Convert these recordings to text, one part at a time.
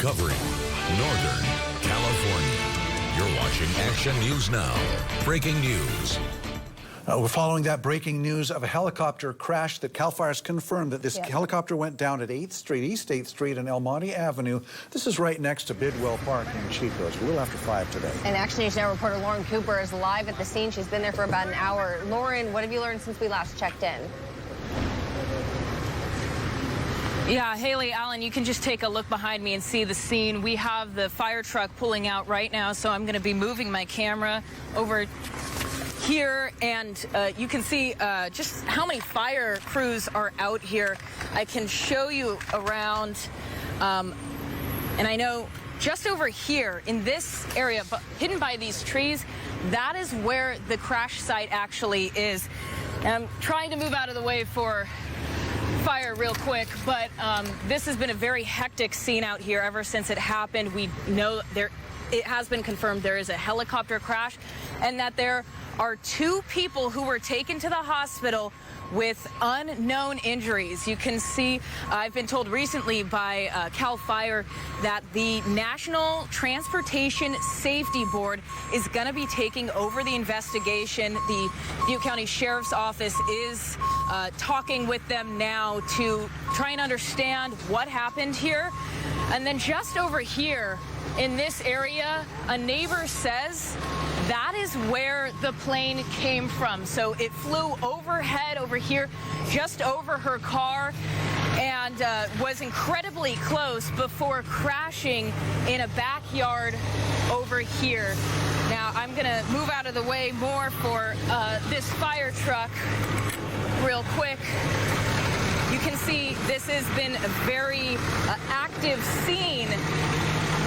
covering Northern California. You're watching Action News Now. Breaking news. We're following that breaking news of a helicopter crash that CAL FIRE's confirmed that this helicopter went down at 8th Street, East 8th Street and El Monte Avenue. This is right next to Bidwell Park in Chico. It's a little after 5 today. And Action News Now reporter Lauren Cooper is live at the scene. She's been there for about an hour. Lauren, what have you learned since we last checked in? Yeah, Haley, Alan, you can just take a look behind me and see the scene. We have the fire truck pulling out right now, so I'm going to be moving my camera over here, and you can see just how many fire crews are out here. I can show you around, and I know just over here in this area, hidden by these trees, that is where the crash site actually is. And I'm trying to move out of the way for fire real quick, but this has been a very hectic scene out here ever since it happened. We know it has been confirmed there is a helicopter crash and that there are 2 people who were taken to the hospital with unknown injuries. You can see, I've been told recently by CAL FIRE that the National Transportation Safety Board is going to be taking over the investigation. The Butte County Sheriff's Office is talking with them now to try and understand what happened here. And then just over here in this area, a neighbor says that is where the plane came from. So it flew overhead over here, just over her car, and was incredibly close before crashing in a backyard over here. Now, I'm going to move out of the way more for this fire truck real quick. You can see this has been a very active scene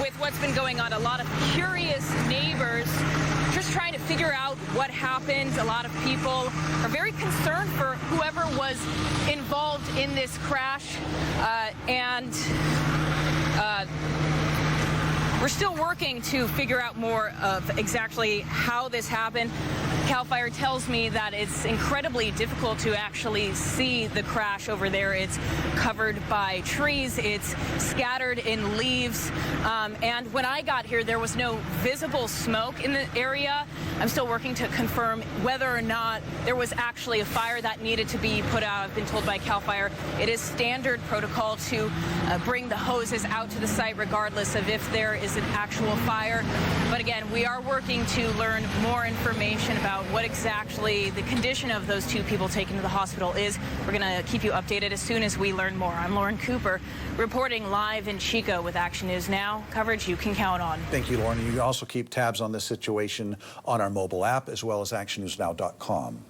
with what's been going on. A lot of curious neighbors just trying to figure out what happened. A lot of people are very concerned for whoever was involved in this crash. We're still working to figure out more of exactly how this happened. CAL FIRE tells me that it's incredibly difficult to actually see the crash over there. It's covered by trees, it's scattered in leaves, and when I got here, there was no visible smoke in the area. I'm still working to confirm whether or not there was actually a fire that needed to be put out. I've been told by CAL FIRE it is standard protocol to bring the hoses out to the site regardless of if there is an actual fire. But again, we are working to learn more information about what exactly the condition of those 2 people taken to the hospital is. We're going to keep you updated as soon as we learn more. I'm Lauren Cooper, reporting live in Chico with Action News Now. Coverage you can count on. Thank you, Lauren. You can also keep tabs on this situation on our mobile app as well as actionnewsnow.com.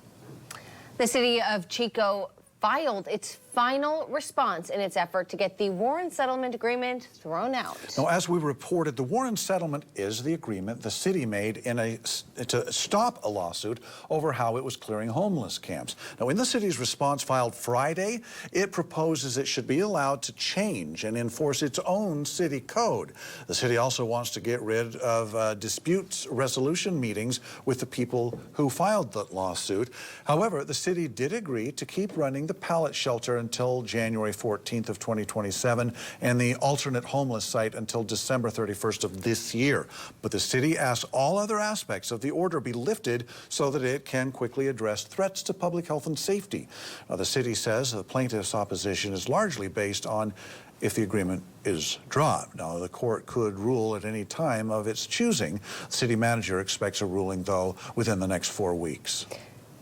The city of Chico filed its final response in its effort to get the Warren settlement agreement thrown out. Now, as we reported, the Warren settlement is the agreement the city made to stop a lawsuit over how it was clearing homeless camps. Now, in the city's response filed Friday, it proposes it should be allowed to change and enforce its own city code. The city also wants to get rid of disputes resolution meetings with the people who filed the lawsuit. However, the city did agree to keep running the pallet shelter until January 14th of 2027 and the alternate homeless site until December 31st of this year. But the city asks all other aspects of the order be lifted so that it can quickly address threats to public health and safety. Now, the city says the plaintiff's opposition is largely based on if the agreement is dropped. Now, the court could rule at any time of its choosing. The city manager expects a ruling, though, within the next 4 weeks.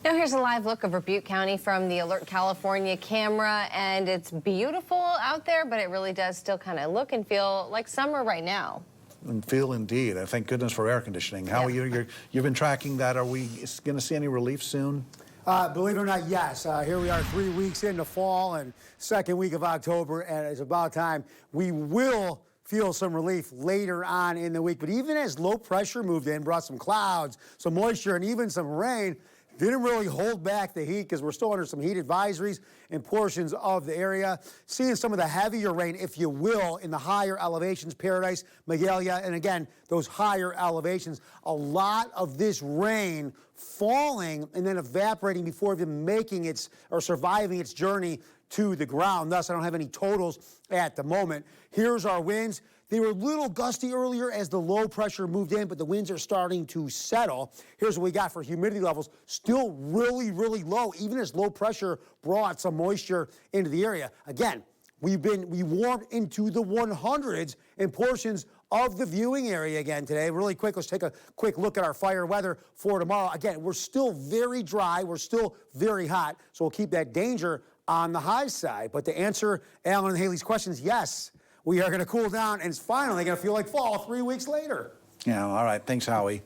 Now here's a live look of Butte County from the Alert California camera, and it's beautiful out there, but it really does still kind of look and feel like summer right now. And feel indeed. Thank goodness for air conditioning. How you've been tracking that? Are we going to see any relief soon? Believe it or not, yes. Here we are 3 weeks into fall and second week of October, and it's about time we will feel some relief later on in the week. But even as low pressure moved in, brought some clouds, some moisture, and even some rain, didn't really hold back the heat because we're still under some heat advisories in portions of the area. Seeing some of the heavier rain, if you will, in the higher elevations, Paradise, Magalia, and again, those higher elevations. A lot of this rain falling and then evaporating before even making its or surviving its journey to the ground. Thus, I don't have any totals at the moment. Here's our winds. They were a little gusty earlier as the low pressure moved in, but the winds are starting to settle. Here's what we got for humidity levels. Still really, really low, even as low pressure brought some moisture into the area. Again, we warmed into the 100s in portions of the viewing area again today. Really quick, let's take a quick look at our fire weather for tomorrow. Again, we're still very dry. We're still very hot, so we'll keep that danger on the high side. But to answer Alan and Haley's questions, yes, we are going to cool down, and it's finally going to feel like fall 3 weeks later. Yeah, all right. Thanks, Howie.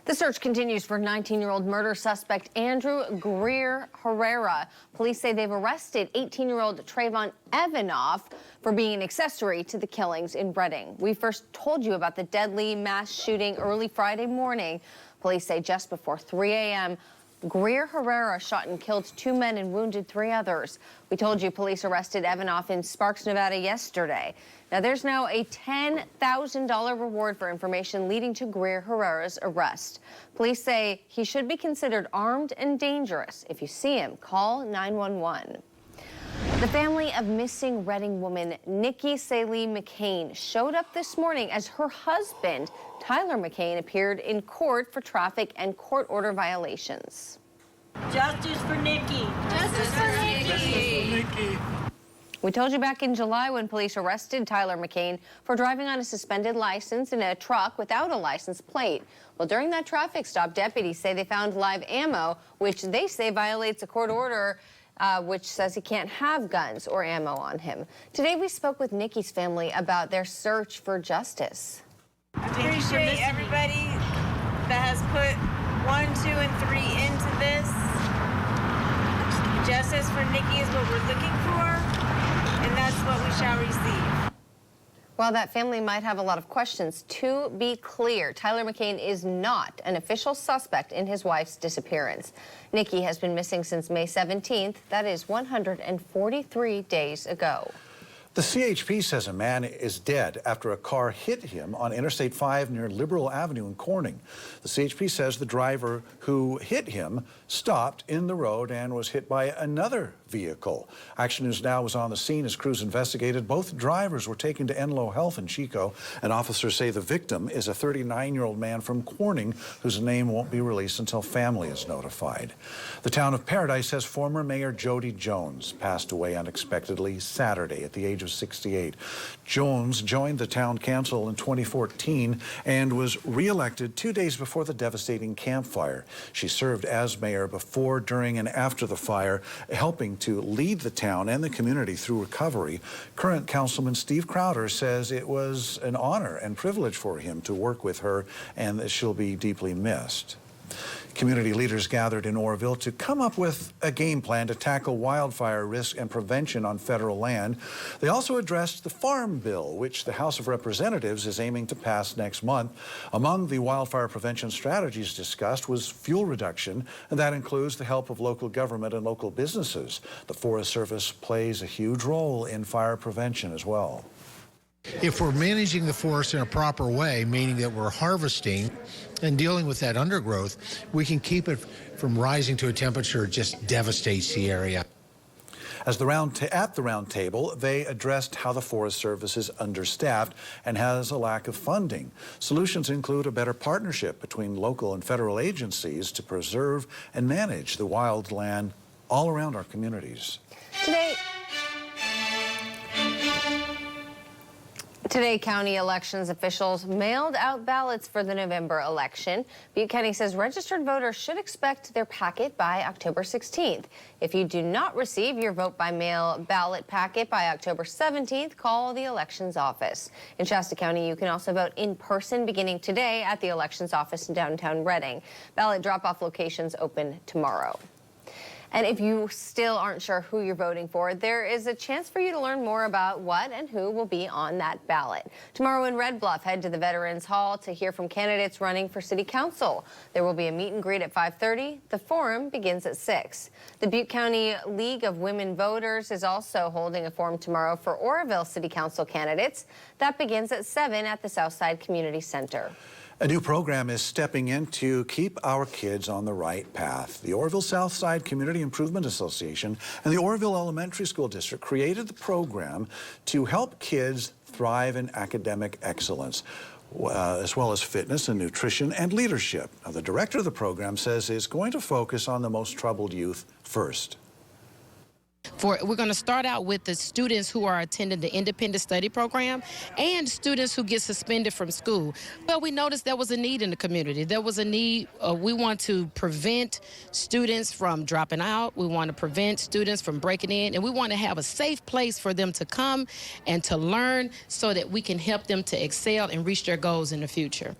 The search continues for 19-year-old murder suspect Andrew Greer Herrera. Police say they've arrested 18-year-old Trayvon Evanoff for being an accessory to the killings in Reading. We first told you about the deadly mass shooting early Friday morning. Police say just before 3 a.m., Greer Herrera shot and killed 2 men and wounded 3 others. We told you police arrested Evanoff in Sparks, Nevada yesterday. Now, there's now a $10,000 reward for information leading to Greer Herrera's arrest. Police say he should be considered armed and dangerous. If you see him, call 911. The family of missing Reading woman Nikki McCain showed up this morning as her husband, Tyler McCain, appeared in court for traffic and court order violations. Justice for Nikki. Justice for Nikki. Justice for Nikki. We told you back in July when police arrested Tyler McCain for driving on a suspended license in a truck without a license plate. Well, during that traffic stop, deputies say they found live ammo, which they say violates a court order which says he can't have guns or ammo on him. Today, we spoke with Nikki's family about their search for justice. I appreciate everybody that has put 1, 2, and 3 into this. Justice for Nikki is what we're looking for, and that's what we shall receive. While that family might have a lot of questions, to be clear, Tyler McCain is not an official suspect in his wife's disappearance. Nikki has been missing since May 17th. That is 143 days ago. The CHP says a man is dead after a car hit him on Interstate 5 near Liberal Avenue in Corning. The CHP says the driver who hit him stopped in the road and was hit by another vehicle. Action News Now was on the scene as crews investigated. Both drivers were taken to Enloe Health in Chico, and officers say the victim is a 39-year-old man from Corning whose name won't be released until family is notified. The town of Paradise says former Mayor Jody Jones passed away unexpectedly Saturday at the age of 68. Jones joined the town council in 2014 and was re-elected 2 days before the devastating Camp Fire. She served as mayor before, during, and after the fire, helping to lead the town and the community through recovery. Current Councilman Steve Crowder says it was an honor and privilege for him to work with her and that she'll be deeply missed. Community leaders gathered in Oroville to come up with a game plan to tackle wildfire risk and prevention on federal land. They also addressed the Farm Bill, which the House of Representatives is aiming to pass next month. Among the wildfire prevention strategies discussed was fuel reduction, and that includes the help of local government and local businesses. The Forest Service plays a huge role in fire prevention as well. If we're managing the forest in a proper way, meaning that we're harvesting and dealing with that undergrowth, we can keep it from rising to a temperature that just devastates the area. At the round table, they addressed how the Forest Service is understaffed and has a lack of funding. Solutions include a better partnership between local and federal agencies to preserve and manage the wildland all around our communities. Today, county elections officials mailed out ballots for the November election. Butte County says registered voters should expect their packet by October 16th. If you do not receive your vote by mail ballot packet by October 17th, call the elections office. In Shasta County, you can also vote in person beginning today at the elections office in downtown Reading. Ballot drop-off locations open tomorrow. And if you still aren't sure who you're voting for, there is a chance for you to learn more about what and who will be on that ballot. Tomorrow in Red Bluff, head to the Veterans Hall to hear from candidates running for City Council. There will be a meet and greet at 5:30. The forum begins at 6. The Butte County League of Women Voters is also holding a forum tomorrow for Oroville City Council candidates. That begins at 7 at the Southside Community Center. A new program is stepping in to keep our kids on the right path. The Oroville Southside Community Improvement Association and the Oroville Elementary School District created the program to help kids thrive in academic excellence, as well as fitness and nutrition and leadership. Now, the director of the program says it's going to focus on the most troubled youth first. We're going to start out with the students who are attending the independent study program and students who get suspended from school. Well, we noticed there was a need in the community. There was a need. We want to prevent students from dropping out. We want to prevent students from breaking in. And we want to have a safe place for them to come and to learn so that we can help them to excel and reach their goals in the future.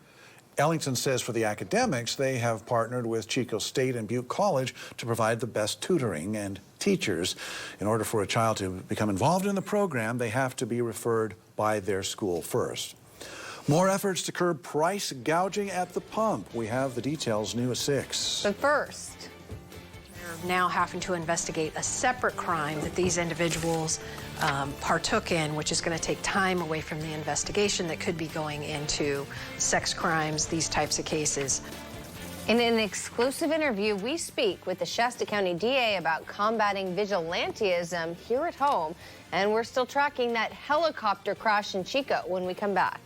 Ellington says for the academics, they have partnered with Chico State and Butte College to provide the best tutoring and teachers. In order for a child to become involved in the program, they have to be referred by their school first. More efforts to curb price gouging at the pump. We have the details new at 6. But first, they're now having to investigate a separate crime that these individuals partook in, which is going to take time away from the investigation that could be going into sex crimes, these types of cases. in an exclusive interview, we speak with the Shasta County DA about combating vigilantism here at home. And we're still tracking that helicopter crash in Chico when we come back.